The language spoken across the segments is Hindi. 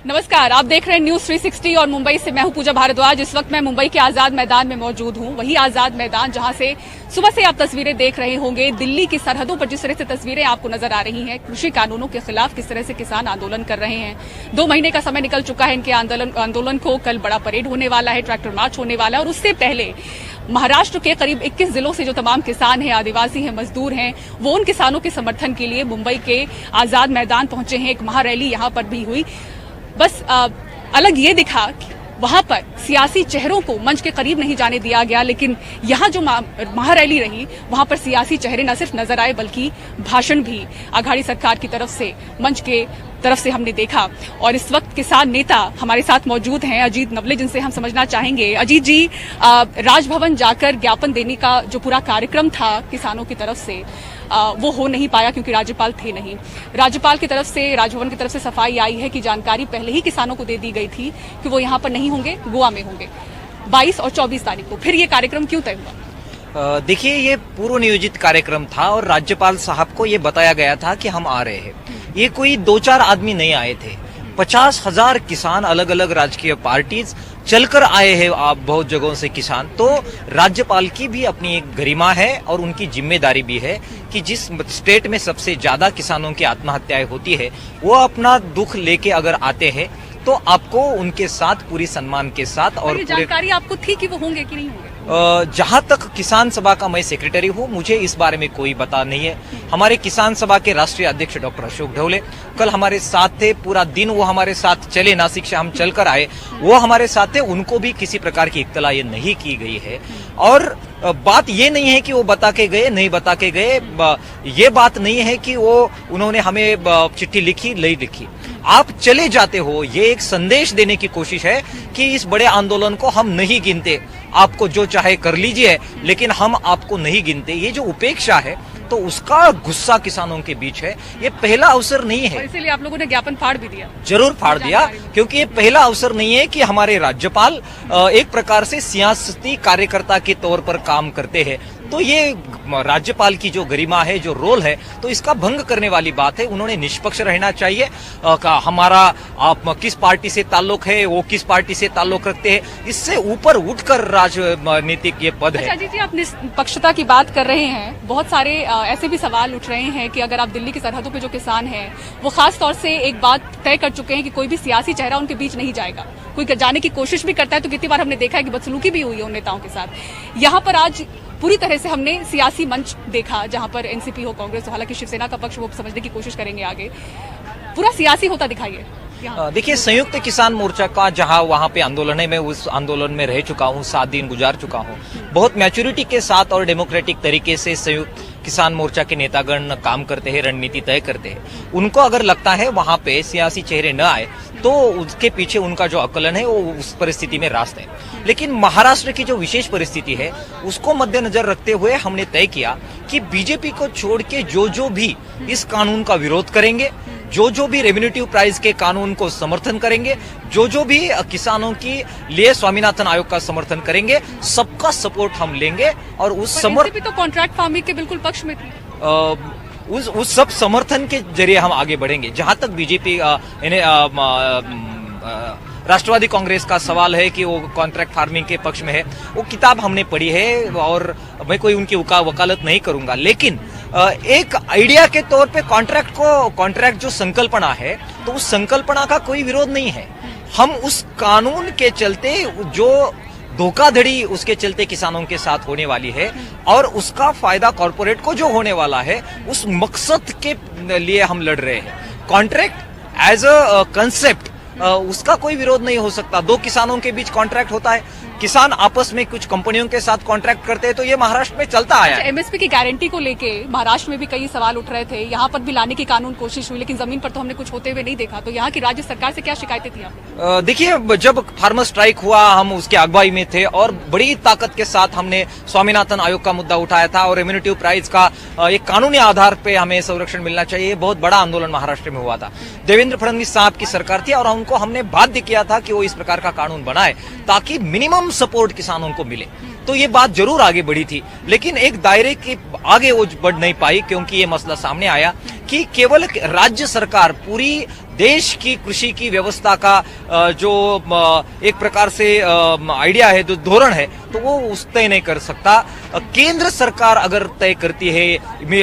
नमस्कार, आप देख रहे हैं न्यूज 360 और मुंबई से मैं हूं पूजा भारद्वाज। इस वक्त मैं मुंबई के आजाद मैदान में मौजूद हूं। वही आजाद मैदान जहां से सुबह से आप तस्वीरें देख रहे होंगे। दिल्ली की सरहदों पर जिस तरह से तस्वीरें आपको नजर आ रही हैं, कृषि कानूनों के खिलाफ किस तरह से किसान आंदोलन कर रहे हैं। 2 महीने का समय निकल चुका है इनके आंदोलन को। कल बड़ा परेड होने वाला है, ट्रैक्टर मार्च होने वाला है और उससे पहले महाराष्ट्र के करीब 21 जिलों से जो तमाम किसान हैं, आदिवासी हैं, मजदूर हैं, वो उन किसानों के समर्थन के लिए मुंबई के आजाद मैदान पहुंचे हैं। एक महारैली यहां पर भी हुई। बस अलग ये दिखा कि वहां पर सियासी चेहरों को मंच के करीब नहीं जाने दिया गया, लेकिन यहां जो महारैली रही वहां पर सियासी चेहरे न सिर्फ नजर आए बल्कि भाषण भी आघाड़ी सरकार की तरफ से, मंच के तरफ से हमने देखा। और इस वक्त किसान नेता हमारे साथ मौजूद हैं, अजीत नवले, जिनसे हम समझना चाहेंगे। अजीत जी, राजभवन जाकर ज्ञापन देने का जो पूरा कार्यक्रम था किसानों की तरफ से वो हो नहीं पाया क्योंकि राज्यपाल थे नहीं। राज्यपाल की तरफ से, राजभवन की तरफ से सफाई आई है कि जानकारी पहले ही किसानों को दे दी गई थी कि वो यहाँ पर नहीं होंगे, गोवा में होंगे 22 और 24 तारीख को। फिर ये कार्यक्रम क्यों तय हुआ? देखिए, ये पूर्व नियोजित कार्यक्रम था और राज्यपाल साहब को ये बताया गया था कि हम आ रहे हैं। ये कोई 2-4 आदमी नहीं आए थे, 50,000 किसान, अलग अलग राजकीय पार्टीज चलकर आए हैं। आप बहुत जगहों से किसान, तो राज्यपाल की भी अपनी एक गरिमा है और उनकी जिम्मेदारी भी है कि जिस स्टेट में सबसे ज्यादा किसानों की आत्महत्याएं होती है, वो अपना दुख लेके अगर आते हैं तो आपको उनके साथ पूरी सम्मान के साथ। और जानकारी आपको थी कि वो होंगे कि नहीं होंगे? जहां तक किसान सभा का मैं सेक्रेटरी हूं, मुझे इस बारे में कोई पता नहीं है। हमारे किसान सभा के राष्ट्रीय अध्यक्ष डॉक्टर अशोक ढवले कल हमारे साथ थे, पूरा दिन वो हमारे साथ चले, नासिक से हम चलकर आए, वो हमारे साथ थे। उनको भी किसी प्रकार की इत्तला ये नहीं की गई है। और बात ये नहीं है कि वो बता के गए, नहीं बता के गए, ये बात नहीं है कि वो उन्होंने हमें चिट्ठी लिखी, नहीं लिखी। आप चले जाते हो, ये एक संदेश देने की कोशिश है कि इस बड़े आंदोलन को हम नहीं गिनते, आपको जो चाहे कर लीजिए, लेकिन हम आपको नहीं गिनते। ये जो उपेक्षा है, तो उसका गुस्सा किसानों के बीच है। ये पहला अवसर नहीं है, इसीलिए आप लोगों ने ज्ञापन फाड़ भी दिया। जरूर फाड़ दिया, क्योंकि ये पहला अवसर नहीं है कि हमारे राज्यपाल एक प्रकार से सियासती कार्यकर्ता के तौर पर काम करते हैं। तो ये राज्यपाल की जो गरिमा है, जो रोल है, तो इसका भंग करने वाली बात है। उन्होंने निष्पक्ष रहना चाहिए। हमारा आप किस पार्टी से ताल्लुक है, वो किस पार्टी से ताल्लुक रखते हैं, इससे ऊपर उठकर राजनीतिक ये पद है। अच्छा जी, आप निष्पक्षता की बात कर रहे हैं। बहुत सारे ऐसे भी सवाल उठ रहे हैं कि अगर आप दिल्ली की सरहदों पे जो किसान हैं, वो खास तौर से एक बात तय कर चुके हैं कि कोई भी सियासी चेहरा उनके बीच नहीं जाएगा। कोई जाने की कोशिश भी करता है तो कितनी बार हमने देखा है कि बदसलूकी भी हुई है उन नेताओं के साथ। यहाँ पर आज पूरी तरह से हमने सियासी मंच देखा, जहां पर एनसीपी हो, कांग्रेस हो, हालांकि शिवसेना का पक्ष वो समझने की कोशिश करेंगे आगे, पूरा सियासी होता दिखाइए। देखिए, संयुक्त किसान मोर्चा का जहां वहां पे आंदोलन है, मैं उस आंदोलन में रह चुका हूं, 7 दिन गुजार चुका हूं। बहुत मैच्योरिटी के साथ और डेमोक्रेटिक तरीके से संयुक्त किसान मोर्चा के नेतागण काम करते हैं, रणनीति तय करते हैं। उनको अगर लगता है वहां पे सियासी चेहरे न आए, तो उसके पीछे उनका जो आकलन है वो उस परिस्थिति में रास्त है। लेकिन महाराष्ट्र की जो विशेष परिस्थिति है, उसको मद्देनजर रखते हुए हमने तय किया कि बीजेपी को छोड़ के जो भी इस कानून का विरोध करेंगे, जो भी रेवेन्यू प्राइस के कानून को समर्थन करेंगे, जो भी किसानों के लिए स्वामीनाथन आयोग का समर्थन करेंगे, सबका सपोर्ट हम लेंगे। और उस समर्थन तो कॉन्ट्रैक्ट फार्मिंग के बिल्कुल पक्ष में थी। उस सब समर्थन के जरिए हम आगे बढ़ेंगे। जहां तक बीजेपी राष्ट्रवादी कांग्रेस का सवाल है कि वो कॉन्ट्रैक्ट फार्मिंग के पक्ष में है, वो किताब हमने पढ़ी है और मैं कोई उनकी वकालत नहीं करूंगा। लेकिन एक आइडिया के तौर पे कॉन्ट्रैक्ट जो संकल्पना है, तो उस संकल्पना का कोई विरोध नहीं है। हम उस कानून के चलते जो धोखाधड़ी उसके चलते किसानों के साथ होने वाली है और उसका फायदा कॉर्पोरेट को जो होने वाला है, उस मकसद के लिए हम लड़ रहे हैं। कॉन्ट्रैक्ट एज अ कंसेप्ट, उसका कोई विरोध नहीं हो सकता। 2 किसानों के बीच कॉन्ट्रैक्ट होता है, किसान आपस में कुछ कंपनियों के साथ कॉन्ट्रैक्ट करते हैं, तो ये महाराष्ट्र में चलता आया है। एमएसपी की गारंटी को लेके महाराष्ट्र में भी कई सवाल उठ रहे थे, यहाँ पर भी लाने की कानून कोशिश हुई, लेकिन जमीन पर तो हमने कुछ होते हुए नहीं देखा। तो यहाँ की राज्य सरकार से क्या शिकायतें थी आपने? देखिए, जब फार्मर स्ट्राइक हुआ, हम उसके अगुवाई में थे और बड़ी ताकत के साथ हमने स्वामीनाथन आयोग का मुद्दा उठाया था और रेवेन्यू प्राइस का एक कानूनी आधार पे हमें संरक्षण मिलना चाहिए। बहुत बड़ा आंदोलन महाराष्ट्र में हुआ था। देवेंद्र फडणवीस साहब की सरकार थी और उनको हमने बाध्य किया था कि वो इस प्रकार का कानून बनाए ताकि मिनिमम सपोर्ट किसानों को मिले। तो ये बात जरूर आगे बढ़ी थी, लेकिन एक दायरे के आगे वो बढ़ नहीं पाई, क्योंकि ये मसला सामने आया कि केवल राज्य सरकार पूरी देश की कृषि की व्यवस्था का जो एक प्रकार से आइडिया है, जो धोरण है, तो वो उस तय नहीं कर सकता। केंद्र सरकार अगर तय करती है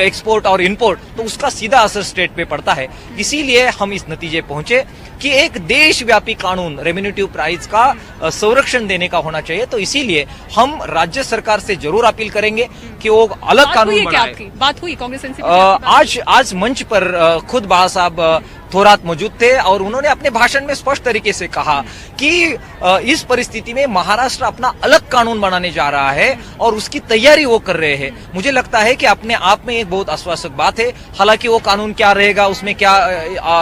एक्सपोर्ट और इंपोर्ट, तो उसका सीधा असर स्टेट पे पड़ता है। इसीलिए हम इस नतीजे पहुंचे कि एक देशव्यापी कानून रेम्यूनेटिव प्राइस का संरक्षण देने का होना चाहिए। तो इसीलिए हम राज्य सरकार से जरूर अपील करेंगे कि वो अलग कानून बनाए। बात हुई कांग्रेस एनसीपी आज मंच पर खुद बाला साहब थोरात मौजूद थे और उन्होंने अपने भाषण में स्पष्ट तरीके से कहा कि इस परिस्थिति में महाराष्ट्र अपना अलग कानून बनाने जा रहा है और उसकी तैयारी वो कर रहे हैं। मुझे लगता है कि अपने आप में एक बहुत आश्वासक बात है। हालांकि वो कानून क्या रहेगा, उसमें क्या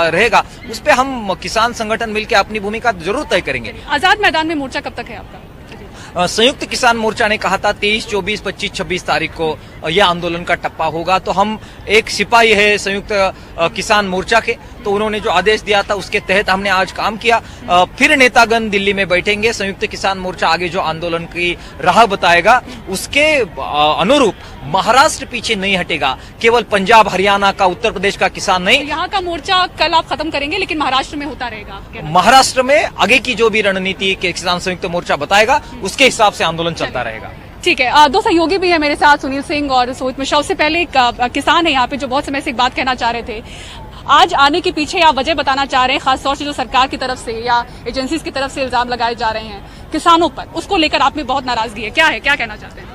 रहेगा, उस पर हम किसान संगठन मिलकर अपनी भूमिका जरूर तय करेंगे। आजाद मैदान में मोर्चा कब तक है आपका? संयुक्त किसान मोर्चा ने कहा था 23, 24, 25, 26 तारीख को यह आंदोलन का टप्पा होगा। तो हम एक सिपाही है संयुक्त किसान मोर्चा के, तो उन्होंने जो आदेश दिया था उसके तहत हमने आज काम किया। फिर नेतागण दिल्ली में बैठेंगे। संयुक्त किसान मोर्चा आगे जो आंदोलन की राह बताएगा उसके अनुरूप महाराष्ट्र पीछे नहीं हटेगा। केवल पंजाब, हरियाणा का, उत्तर प्रदेश का किसान नहीं। यहाँ का मोर्चा कल आप खत्म करेंगे, लेकिन महाराष्ट्र में होता रहेगा। महाराष्ट्र में आगे की जो भी रणनीति के किसान संयुक्त मोर्चा बताएगा उसके हिसाब से आंदोलन चलता रहेगा। ठीक है, दो सहयोगी भी है मेरे साथ, सुनील सिंह और सोहित मिश्रा। उससे पहले एक किसान है यहाँ पे जो बहुत समय से एक बात कहना चाह रहे थे। आज आने के पीछे आप वजह बताना चाह रहे हैं, खासतौर से जो सरकार की तरफ से या एजेंसीज की तरफ से इल्जाम लगाए जा रहे हैं किसानों पर, उसको लेकर आप में बहुत नाराजगी है। क्या है, क्या कहना चाहते हैं?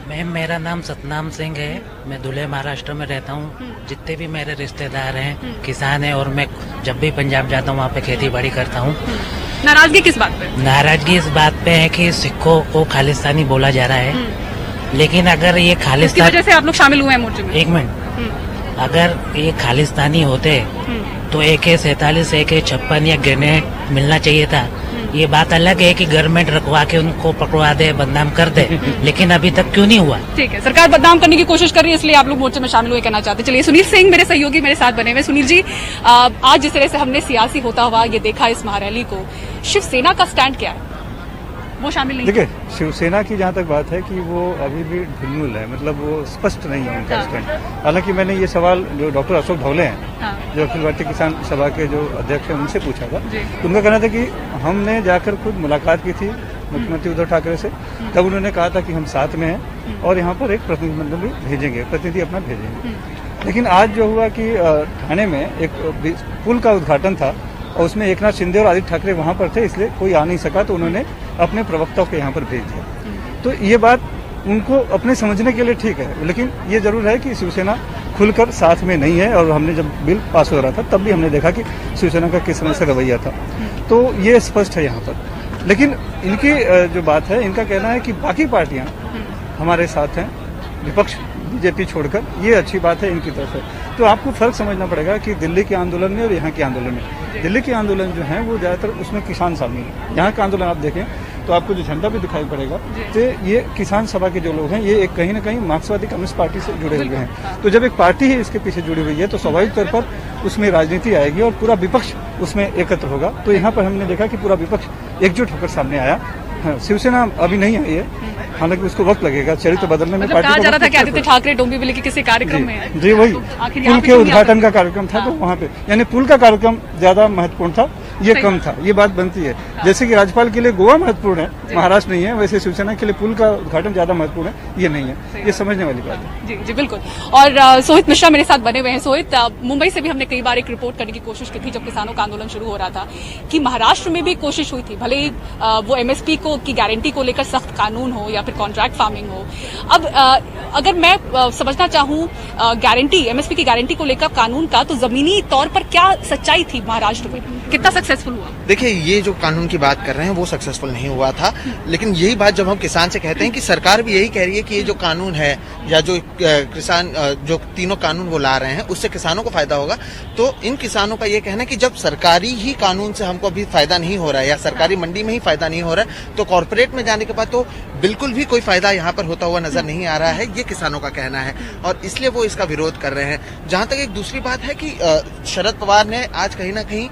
मैम, मेरा नाम सतनाम सिंह है। मैं धुले महाराष्ट्र में रहता हूँ। जितने भी मेरे रिश्तेदार हैं किसान हैं और मैं जब भी पंजाब जाता हूँ वहाँ पे खेती बाड़ी करता हूँ। नाराजगी किस बात पे? नाराजगी इस बात पे है कि सिखों को खालिस्तानी बोला जा रहा है। लेकिन अगर ये खालिस्तान, वजह से आप लोग शामिल हुए हैं मोर्चे में? एक मिनट, अगर ये खालिस्तानी होते तो AK-47, AK-56 या ग्रेनेड मिलना चाहिए था। ये बात अलग है कि गवर्नमेंट रखवा के उनको पकड़वा दे, बदनाम कर दे, लेकिन अभी तक क्यों नहीं हुआ? ठीक है, सरकार बदनाम करने की कोशिश कर रही है, इसलिए आप लोग मोर्चे में शामिल हुए कहना चाहते हैं। चलिए, सुनील सिंह मेरे सहयोगी मेरे साथ बने हुए। सुनील जी, आज जिस तरह से हमने सियासी होता हुआ ये देखा इस महारैली को, शिवसेना का स्टैंड क्या है? वो शामिल नहीं? देखिए, शिवसेना की जहाँ तक बात है कि वो अभी भी ढुलमुल है, मतलब वो स्पष्ट नहीं है उनका स्टैंड। हालांकि मैंने ये सवाल जो डॉक्टर अशोक ढोले हैं, जो अखिल भारतीय किसान सभा के जो अध्यक्ष हैं, उनसे पूछा था। उनका कहना था कि हमने जाकर खुद मुलाकात की थी मुख्यमंत्री उद्धव ठाकरे से, तब उन्होंने कहा था कि हम साथ में हैं और यहाँ पर एक प्रतिनिधिमंडल भी भेजेंगे, प्रतिनिधि अपना भेजेंगे। लेकिन आज जो हुआ कि ठाणे में एक पुल का उद्घाटन था और उसमें एकनाथ शिंदे और आदित्य ठाकरे वहां पर थे, इसलिए कोई आ नहीं सका, तो उन्होंने अपने प्रवक्ताओं को यहाँ पर भेज दिया। तो ये बात उनको अपने समझने के लिए ठीक है, लेकिन ये जरूर है कि शिवसेना खुलकर साथ में नहीं है। और हमने जब बिल पास हो रहा था तब भी हमने देखा कि शिवसेना का किस तरह से रवैया था, तो ये स्पष्ट है यहाँ पर। लेकिन इनकी जो बात है, इनका कहना है कि बाकी पार्टियां हमारे साथ हैं, विपक्ष बीजेपी छोड़कर, ये अच्छी बात है इनकी तरफ से। तो आपको फर्क समझना पड़ेगा कि दिल्ली के आंदोलन में और यहाँ के आंदोलन में। दिल्ली के आंदोलन जो है वो ज्यादातर उसमें किसान शामिल है। यहाँ का आंदोलन आप देखें तो आपको जो झंडा भी दिखाई पड़ेगा, तो ये किसान सभा के जो लोग हैं, ये एक कहीं ना कहीं मार्क्सवादी कम्युनिस्ट पार्टी से जुड़े हुए हैं। तो जब एक पार्टी ही इसके पीछे जुड़ी हुई है तो स्वाभाविक तौर पर उसमें राजनीति आएगी और पूरा विपक्ष उसमें एकत्र होगा। तो यहाँ पर हमने देखा कि पूरा विपक्ष एकजुट होकर सामने आया। हाँ, शिवसेना अभी नहीं आई है, हालांकि उसको वक्त लगेगा चरित्र बदलने में। कहा जा रहा था कि आदित्य ठाकरे डोंबिवली के किसी कार्यक्रम में है। जी वही पुल के उद्घाटन का कार्यक्रम था, तो वहाँ पे यानी पुल का कार्यक्रम ज्यादा महत्वपूर्ण था, ये कम था, ये बात बनती है। जैसे कि राज्यपाल के लिए गोवा महत्वपूर्ण है, महाराष्ट्र नहीं है, वैसे शिवसेना के लिए पुल का उद्घाटन ज्यादा महत्वपूर्ण है, ये नहीं है। ये समझने वाली बात है। जी जी बिल्कुल। और सोहित मिश्रा मेरे साथ बने हुए हैं। सोहित, मुंबई से भी हमने कई बार एक रिपोर्ट करने की कोशिश की थी जब किसानों का आंदोलन शुरू हो रहा था, कि महाराष्ट्र में भी कोशिश हुई थी, भले ही वो MSP को की गारंटी को लेकर सख्त कानून हो या फिर कॉन्ट्रैक्ट फार्मिंग हो। अब अगर मैं समझना चाहूँ गारंटी, MSP की गारंटी को लेकर कानून का, तो जमीनी तौर पर क्या सच्चाई थी महाराष्ट्र में, कितना सक्सेसफुल हुआ? देखिए, ये जो कानून की बात कर रहे हैं वो सक्सेसफुल नहीं हुआ था, लेकिन यही बात जब हम किसान से कहते हैं कि सरकार भी यही कह रही है कि ये जो कानून है या जो किसान जो तीनों कानून वो ला रहे हैं उससे किसानों को फायदा होगा, तो इन किसानों का ये कहना है कि जब सरकारी ही कानून से हमको अभी फायदा नहीं हो रहा है या सरकारी मंडी में ही फायदा नहीं हो रहा है, तो कॉर्पोरेट में जाने के बाद तो बिल्कुल भी कोई फायदा यहाँ पर होता हुआ नजर नहीं आ रहा है, ये किसानों का कहना है और इसलिए वो इसका विरोध कर रहे हैं। जहां तक एक दूसरी बात है कि शरद पवार ने आज कहीं ना कहीं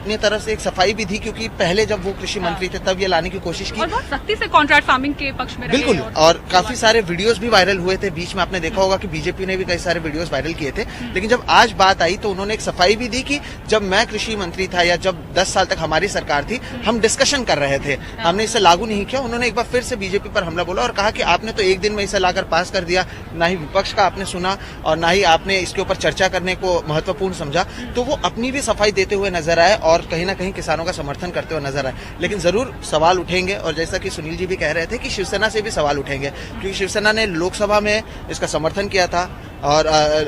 अपनी तरफ से एक सफाई भी दी, क्योंकि पहले जब वो कृषि मंत्री थे तब ये लाने की कोशिश की और बहुत सख्ती से कॉन्ट्रैक्ट फार्मिंग के पक्ष में रहे। बिल्कुल, और काफी सारे वीडियोस भी वायरल हुए थे बीच में, आपने देखा होगा कि बीजेपी ने भी कई सारे वीडियोस वायरल किए थे। लेकिन जब आज बात आई तो उन्होंने एक सफाई भी दी कि जब मैं कृषि मंत्री था या जब 10 साल तक हमारी सरकार थी, हम डिस्कशन कर रहे थे, हमने इसे लागू नहीं किया। उन्होंने एक बार फिर से बीजेपी पर हमला बोला और कहा कि आपने तो एक दिन में इसे लाकर पास कर दिया, ना ही विपक्ष का आपने सुना और ना ही आपने इसके ऊपर चर्चा करने को महत्वपूर्ण समझा। तो वो अपनी भी सफाई देते हुए नजर आए और कहीं ना कहीं किसानों का समर्थन करते हुए नजर आए। लेकिन जरूर सवाल उठेंगे, और जैसा कि सुनील जी भी कह रहे थे कि शिवसेना से भी सवाल उठेंगे, क्योंकि शिवसेना ने लोकसभा में इसका समर्थन किया था और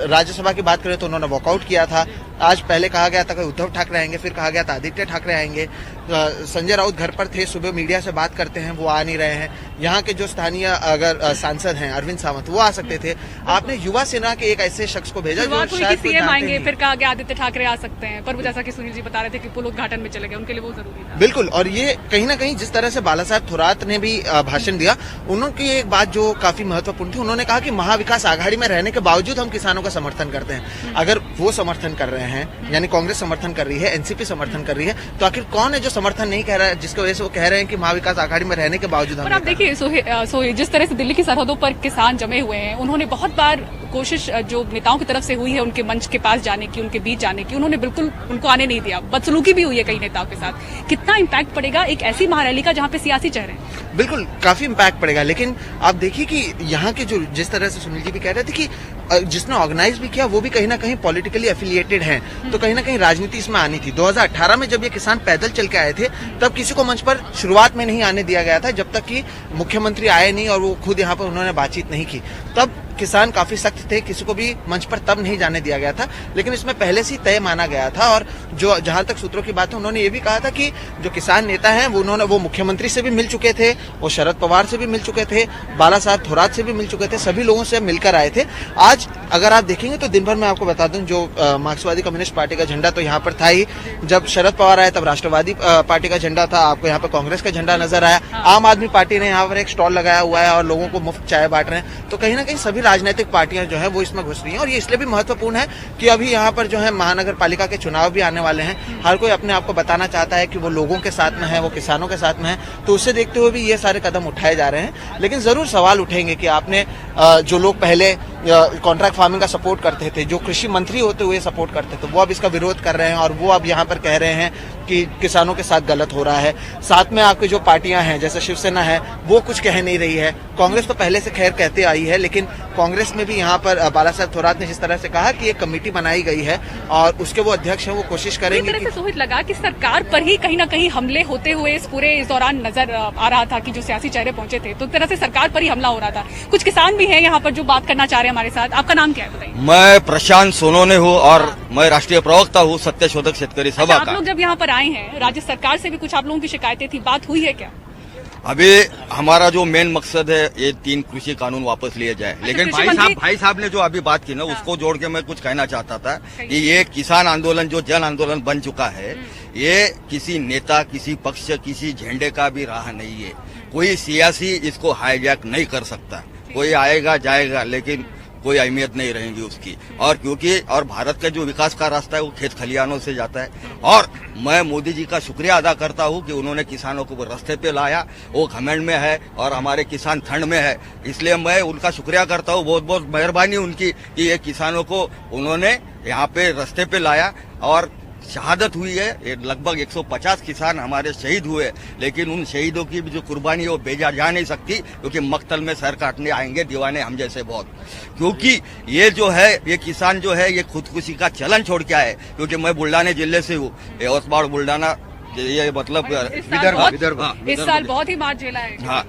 राज्यसभा की बात करें तो उन्होंने वॉकआउट किया था। आज पहले कहा गया था कि उद्धव ठाकरे आएंगे, फिर कहा गया था आदित्य ठाकरे आएंगे। संजय राउत घर पर थे, सुबह मीडिया से बात करते हैं, वो आ नहीं रहे हैं। यहाँ के जो स्थानीय अगर सांसद हैं अरविंद सावंत, वो आ सकते थे। आपने युवा सेना के एक ऐसे शख्स को भेजा जो शायद सीएम आएंगे, फिर कहा गया आदित्य ठाकरे आ सकते हैं, पर वो जैसा कि सुनील जी बता रहे थे कि पुल उद्घाटन में चले गए, उनके लिए वो जरूरी था। बिल्कुल, और ये कहीं ना कहीं जिस तरह से बाला साहब थोरात ने भी भाषण दिया, उनकी एक बात जो काफी महत्वपूर्ण थी, उन्होंने कहा कि महाविकास आघाड़ी में रहने के बावजूद हम किसानों का समर्थन करते हैं। अगर वो समर्थन कर रहे हैं, यानी कांग्रेस समर्थन कर रही है, एनसीपी समर्थन कर रही है, तो आखिर कौन है जो समर्थन नहीं कह रहा है, जिसकी वजह से वो कह रहे हैं कि महाविकास आघाड़ी में रहने के बावजूद हम। आप देखिए सोहेल, जिस तरह से दिल्ली की सरहदों पर किसान जमे हुए हैं, उन्होंने बहुत बार कोशिश जो नेताओं की तरफ से हुई है उनके मंच के पास जाने की, उनके बीच जाने की, उन्होंने बिल्कुल उनको आने नहीं दिया। बदसलूकी भी हुई है कई नेताओं के साथ। कितना इम्पैक्ट पड़ेगा एक ऐसी महारैली का जहाँ पे सियासी चेहरे हैं? बिल्कुल, काफी इम्पैक्ट पड़ेगा। लेकिन आप देखिए कि यहाँ के जो जिस तरह से सुनील जी भी कह रहे थे कि जिसने ऑर्गेनाइज भी किया वो भी कहीं ना कहीं पॉलिटिकली एफिलिएटेड हैं, तो कहीं ना कहीं राजनीति इसमें आनी थी। 2018 में जब ये किसान पैदल चल के आए थे, तब किसी को मंच पर शुरुआत में नहीं आने दिया गया था, जब तक कि मुख्यमंत्री आए नहीं और वो खुद यहाँ पर उन्होंने बातचीत नहीं की। तब किसान काफी सख्त थे, किसी को भी मंच पर तब नहीं जाने दिया गया था। लेकिन इसमें पहले से तय माना गया था, और जो जहां तक सूत्रों की बात है, उन्होंने ये भी कहा था कि जो किसान नेता हैं वो मुख्यमंत्री से भी मिल चुके थे, वो शरद पवार से भी मिल चुके थे, बाला साहब थोरात से भी मिल चुके थे, सभी लोगों से मिलकर आए थे। आज अगर आप देखेंगे तो दिन भर में आपको बता दूं, जो मार्क्सवादी कम्युनिस्ट पार्टी का झंडा तो यहाँ पर था ही, जब शरद पवार आए तब राष्ट्रवादी पार्टी का झंडा था, आपको यहाँ पर कांग्रेस का झंडा नजर आया। आम आदमी पार्टी ने यहाँ पर एक स्टॉल लगाया हुआ है और लोगों को मुफ्त चाय बांट रहे हैं। तो कहीं ना कहीं सभी राजनीतिक पार्टियां जो है वो इसमें घुस रही हैं, और ये इसलिए भी महत्वपूर्ण है कि अभी यहाँ पर जो है महानगर पालिका के चुनाव भी आने वाले हैं। हर कोई अपने आप को बताना चाहता है कि वो लोगों के साथ में है, वो किसानों के साथ में है, तो उसे देखते हुए भी ये सारे कदम उठाए जा रहे हैं। लेकिन जरूर सवाल उठेंगे कि आपने जो लोग पहले कॉन्ट्रैक्ट फार्मिंग का सपोर्ट करते थे, जो कृषि मंत्री होते हुए सपोर्ट करते थे, वो अब इसका विरोध कर रहे हैं, और वो अब यहाँ पर कह रहे हैं कि किसानों के साथ गलत हो रहा है। साथ में आपकी जो पार्टियां हैं, जैसे शिवसेना है, वो कुछ कह नहीं रही है। कांग्रेस तो पहले से खैर कहते आई है, लेकिन कांग्रेस में भी यहाँ पर बाला साहब थोरात ने जिस तरह से कहा कि एक कमेटी बनाई गई है और उसके वो अध्यक्ष हैं, वो कोशिश करेंगे। इस तरह से सोहित लगा कि सरकार पर ही कहीं ना कहीं हमले होते हुए इस दौरान नजर आ रहा था कि जो सियासी चेहरे पहुंचे थे, तो एक तरह से सरकार पर ही हमला हो रहा था। कुछ किसान भी हैं यहाँ पर जो बात करना चाह रहे हैं हमारे साथ। आपका नाम क्या है बताइए? मैं प्रशांत सोनोने हूँ और मैं राष्ट्रीय प्रवक्ता हूँ सत्यशोधक शेतकरी सभा आप का। लोग जब यहाँ पर आए हैं, राज्य सरकार से भी कुछ आप लोगों की शिकायतें थी, बात हुई है क्या? अभी हमारा जो मेन मकसद है, ये 3 कृषि कानून वापस लिए जाए। लेकिन भाई साहब ने जो अभी बात की ना, उसको जोड़ के मैं कुछ कहना चाहता था कि ये किसान आंदोलन जो जन आंदोलन बन चुका है, ये किसी नेता, किसी पक्ष, किसी झंडे का भी राह नहीं है। कोई सियासी इसको हाईजैक नहीं कर सकता। कोई आएगा जाएगा, लेकिन कोई अहमियत नहीं रहेगी उसकी। और क्योंकि भारत का जो विकास का रास्ता है वो खेत खलिहानों से जाता है, और मैं मोदी जी का शुक्रिया अदा करता हूँ कि उन्होंने किसानों को रास्ते पे लाया। वो घमंड में है और हमारे किसान ठंड में है, इसलिए मैं उनका शुक्रिया करता हूँ। बहुत बहुत मेहरबानी उनकी कि ये किसानों को उन्होंने यहाँ पे रास्ते पे लाया और शहादत हुई है। ये लगभग 150 किसान हमारे शहीद हुए, लेकिन उन शहीदों की भी जो कुर्बानी है वो बेजा जा नहीं सकती, क्योंकि मकतल में सर काटने आएंगे दीवाने हम जैसे बहुत। क्योंकि ये जो है, ये किसान जो है, ये खुदकुशी का चलन छोड़ के आए। क्योंकि मैं बुल्ढाना जिले से हूँ, यवतमाळ बुल्ढाना, ये मतलब विदर्भ इस साल बहुत ही मार झेला है। हाँ,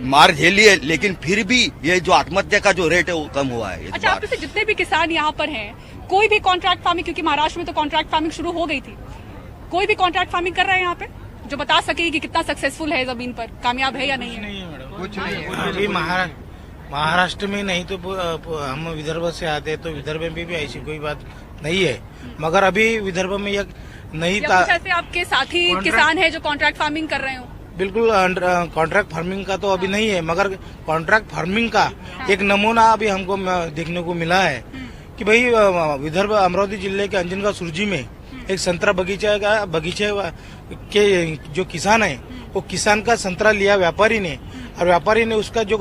मार झेली है, लेकिन फिर भी ये जो आत्महत्या का जो रेट है वो कम हुआ है। अच्छा, आप जितने भी किसान यहाँ पर हैं, कोई भी कॉन्ट्रैक्ट फार्मिंग, क्योंकि महाराष्ट्र में तो कॉन्ट्रैक्ट फार्मिंग शुरू हो गई थी, कोई भी कॉन्ट्रैक्ट फार्मिंग कर रहा है यहाँ पे जो बता सके कि कितना सक्सेसफुल है, जमीन पर कामयाब है या नहीं है? नहीं है मैडम, कुछ नहीं है। अभी महाराष्ट्र में नहीं तो हम विदर्भ से आते हैं, तो विदर्भ में भी ऐसी कोई बात नहीं है। मगर अभी विदर्भ में एक नहीं था। ऐसे आपके साथी किसान है जो कॉन्ट्रैक्ट फार्मिंग कर रहे हो? बिल्कुल, कॉन्ट्रैक्ट फार्मिंग का तो अभी नहीं है, मगर कॉन्ट्रैक्ट फार्मिंग का एक नमूना अभी हमको देखने को मिला है कि भाई विदर्भ अमरावती जिले के अंजनगांव सुरजी में एक संतरा बगीचे के जो किसान है वो किसान का संतरा लिया व्यापारी ने, और व्यापारी ने उसका जो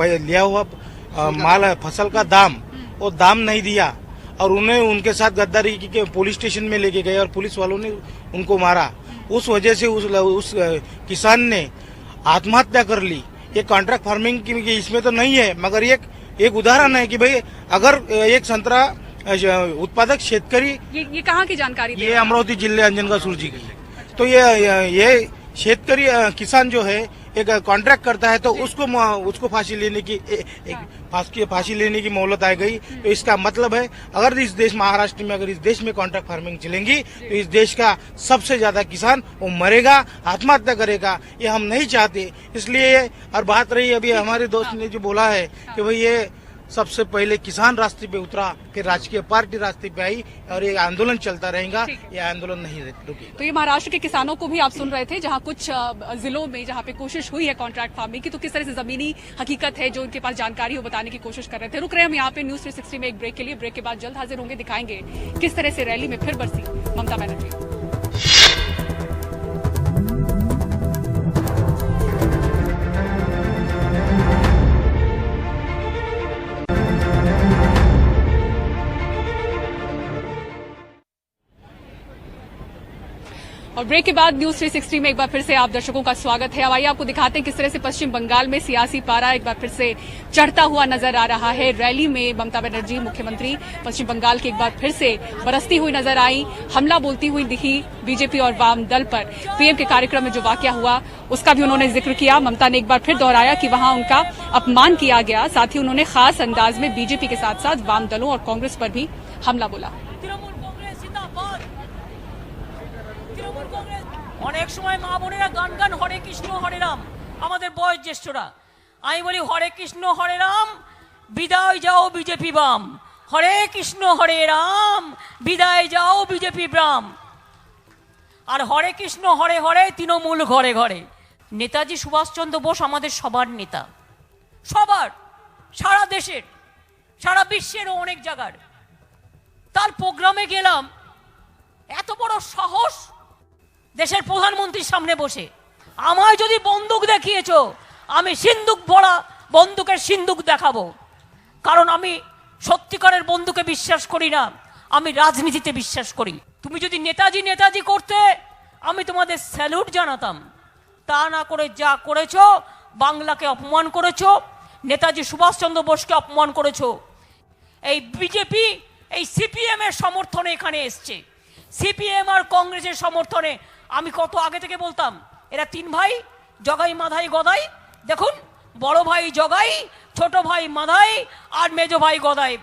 लिया हुआ माल है, फसल का दाम, वो दाम नहीं दिया और उन्हें उनके साथ गद्दारी की पुलिस स्टेशन में लेके गए और पुलिस वालों ने उनको मारा। उस वजह से उस किसान ने आत्महत्या कर ली। ये कॉन्ट्रैक्ट फार्मिंग की इसमें तो नहीं है, मगर एक उदाहरण है कि भाई अगर एक संतरा उत्पादक शेतकरी, ये कहाँ की जानकारी? ये अमरावती जिले अंजनगाव सुरजी की। तो ये शेतकरी किसान जो है एक कॉन्ट्रैक्ट करता है तो उसको फांसी लेने की मोहलत आ गई। तो इसका मतलब है अगर इस देश महाराष्ट्र में अगर इस देश में कॉन्ट्रैक्ट फार्मिंग चलेंगी तो इस देश का सबसे ज्यादा किसान वो मरेगा, आत्महत्या करेगा। ये हम नहीं चाहते। इसलिए और बात रही अभी हमारे दोस्त ने जो बोला है कि भाई ये सबसे पहले किसान रास्ते पे उतरा, फिर राजकीय पार्टी रास्ते पे आई और ये आंदोलन चलता रहेगा। ये आंदोलन नहीं रुकेगा। तो ये महाराष्ट्र के किसानों को भी आप सुन रहे थे, जहां कुछ जिलों में जहां पे कोशिश हुई है कॉन्ट्रैक्ट फार्मिंग की, तो किस तरह से जमीनी हकीकत है जो उनके पास जानकारी हो बताने की कोशिश कर रहे थे। रुक रहे हम यहाँ पे न्यूज 360 में एक ब्रेक के लिए। ब्रेक के बाद जल्द हाजिर होंगे, दिखाएंगे किस तरह से रैली में फिर बरसी ममता बनर्जी। और ब्रेक के बाद न्यूज 360 में एक बार फिर से आप दर्शकों का स्वागत है। अब आइए आपको दिखाते हैं किस तरह से पश्चिम बंगाल में सियासी पारा एक बार फिर से चढ़ता हुआ नजर आ रहा है। रैली में ममता बनर्जी मुख्यमंत्री पश्चिम बंगाल की एक बार फिर से बरसती हुई नजर आई, हमला बोलती हुई दिखी बीजेपी और वाम दल पर। पीएम के कार्यक्रम में जो वाकया हुआ उसका भी उन्होंने जिक्र किया। ममता ने एक बार फिर दोहराया कि वहां उनका अपमान किया गया। साथ ही उन्होंने खास अंदाज में बीजेपी के साथ साथ वाम दलों और कांग्रेस पर भी हमला बोला। অনেক সময় মা বোনেরা গান গান হরে কৃষ্ণ হরে রাম, আমাদের বয়োজ্যেষ্ঠরা। আমি বলি হরে কৃষ্ণ হরে রাম, বিদায় যাও বিজেপি বাম। হরে কৃষ্ণ হরে রাম, বিদায় যাও বিজেপি বাম। আর হরে কৃষ্ণ হরে হরে তৃণমূল ঘরে ঘরে। নেতাজি সুভাষচন্দ্র বোস আমাদের সবার নেতা, সবার, সারা দেশের, সারা বিশ্বেরও অনেক জায়গার। তার প্রোগ্রামে গেলাম, এত বড় সাহস দেশের প্রধানমন্ত্রীর সামনে বসে। আমায় যদি বন্দুক দেখিয়েছো, আমি সিন্দুক ভরা বন্দুকের সিন্দুক দেখাবো। কারণ আমি সত্যিকারের বন্দুকে বিশ্বাস করি না, আমি রাজনীতিতে বিশ্বাস করি। তুমি যদি নেতাজি নেতাজি করতে আমি তোমাদের স্যালুট জানাতাম। তা না করে যা করেছো, বাংলাকে অপমান করেছো, নেতাজি সুভাষচন্দ্র বোসকে অপমান করেছো। এই বিজেপি এই সিপিএম এর সমর্থনে এখানে এসছে, সিপিএম আর কংগ্রেসের সমর্থনে। আমি কত আগে থেকে বলতাম এরা তিন ভাই, জগাই মাধাই গদাই। দেখুন, বড় ভাই জগাই, ছোট ভাই মাধাই আর মেজো ভাই গদাই।